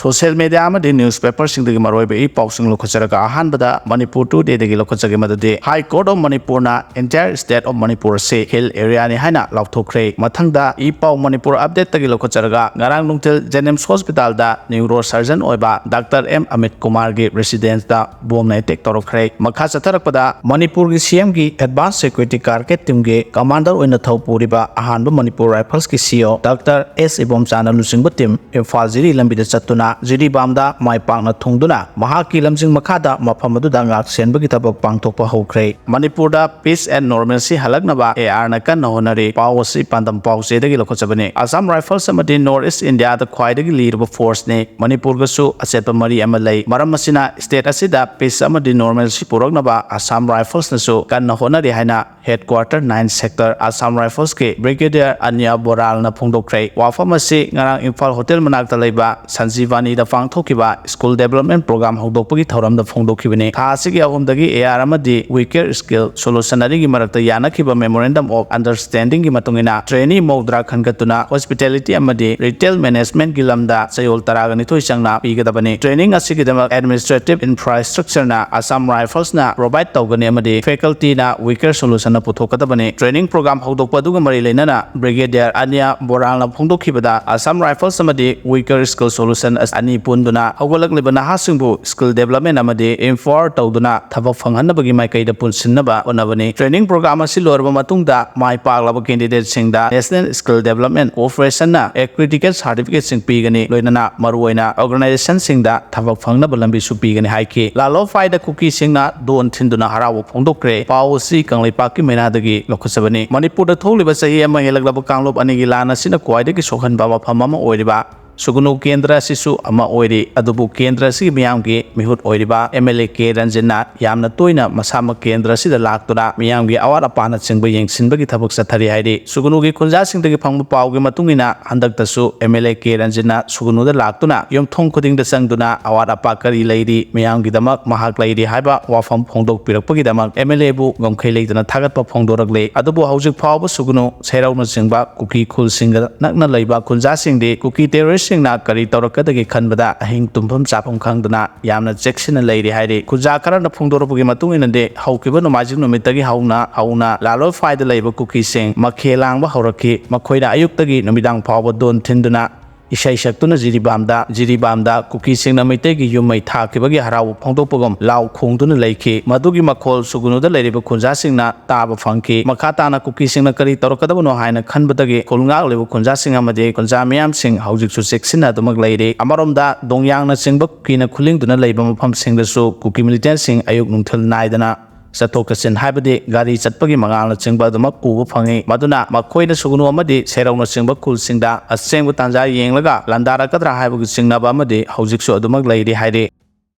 Social media amadi newspaper singdagi maroiba I pausing lokhacharaga ahanbada Manipur today dagi lokhachage madadi High Court of Manipur na entire state of Manipur se hill area ni haina lauthokre mathangda I pau Manipur update tagi lokhacharaga ngarang nungtil Jennings Hospital da neurosurgeon oiba Dr. M Amit Kumar gi residence da bomb na attack torokre makha chatharakpada Manipur gi CM gi advanced security carket team gi commander oina thawpuriba ahanba Manipur Rifles ki CEO Dr. S Ibom Chana lusingba team Imphal Jiri lambida chatuna Jiri Bamda Mai Pangna Thungduna Mahaki Lamjing Makada Mapamadu Dangak Senbagi Tabak Pangtokpa Hokre Manipur da peace and normalcy Halagnaba AR na Kanna Hotnari Pawasi Pandam Pawse dagi lokochabane Assam Rifles amadi Northeast India da khwaidagi leadable force ne Manipur gasu asetpa mari amalai maram masina state asida peace amadi normalcy puraknaba Assam Rifles nasu Kanna Hotnari haina headquarter 9 sector Assam Rifles ke Brigadier Anya Boral na phongdokre wafam asi ngarang Imphal Hotel manakta leiba Sanjivani da Fangthokiba School Development Program Hogdokpagi Thoram da Phongdokhibane Khasigi ahumdagi AR amadi weaker skill solutionary gi marakta yanakiba memorandum of understanding gi matungina trainee Mogdra khangatuna hospitality amadi retail management gi lamda chayol taragani thoi changna pigadabane training asigi dama administrative infrastructure na Assam Rifles na provide tawgani amadi faculty na weaker solution na puthokadabane training program hogdokpa duga mari leinana Brigadier Anya Boral na phongdokhibada Assam Rifles amadi weaker skill solution as ani punduna hogolakleba nahasingbu skill development amadi empower tawduna thabak phanghanabagi maikaida punsinnaba onabani training program asi lorba matungda mai paklaba candidate singda national skill development corporation na a critical certificate sing pigani loinana maruoina organization singda thabak phangnaba lambi su pigani haiki lalo faida kuki singna don thinduna harawo phongdokre pawsi kanglaipak ki menadagi lokhasabani Manipur da tholiba sahi ama helaglaba kanglop anigi lana sina kwaidagi sokhanba mafam ama oiriba Sugunu Kendra Sisu ama oiri adubu Kendra si miyamgi mihut oiriba MLA K Ranjana yamna toina masama Kendra sida laktuna miyamgi awara pana chingba yengsinbagi thabak sathari haidi Sugunu gi khunja singdagi phangba pawgi matungina handaktasu MLA K Ranjana Sugunu da laktuna yomthong khuding da sangduna awara pakari leidi miyamgi damak mahak leidi haiba wafam phongdok pirakpagi damak MLA bu gomkhai leidana thagatpa phongdoragle adubu haujik phawba Sugunu seirauna chingba Kuki khul singa nakna leiba khunja singdi Kuki terrorist singna kari tawrakadagi khanbada ahing tumpham chapam khangdana yamna cheksina leiri hairi kuja karana phongdorapagi matunginande haukiba nomajing nomitagi hauna lalo faida leiba Kuki sing makhelangba hauraki makhoina ayuktagi nomidang phawba don thinduna Isai saktuna jiribamda Kuki singna maitegi yumai thakibagi harawu phongdokpagom law khongduna leiki madugi makhol sugunuda leiriba khunja singna taba phangki makhatana Kuki singna kari tawrakadabano haina khanbadagi khulngak leba khunja sing amadi khunja miyam sing haujik su seksina dumak leiri amaromda dongyangna singba kina khulingduna leiba mafam singdasu Kuki militant sing ayuk nungthil naidana Satokasin haibadi gari chatpagi mangala chingba damak ubu phangi maduna makhoina sugunu amadi serauna chingba kul singda asengbu tanja yenglaga landara kadra haibagi singnaba amadi haujiksu adumak leiri hairi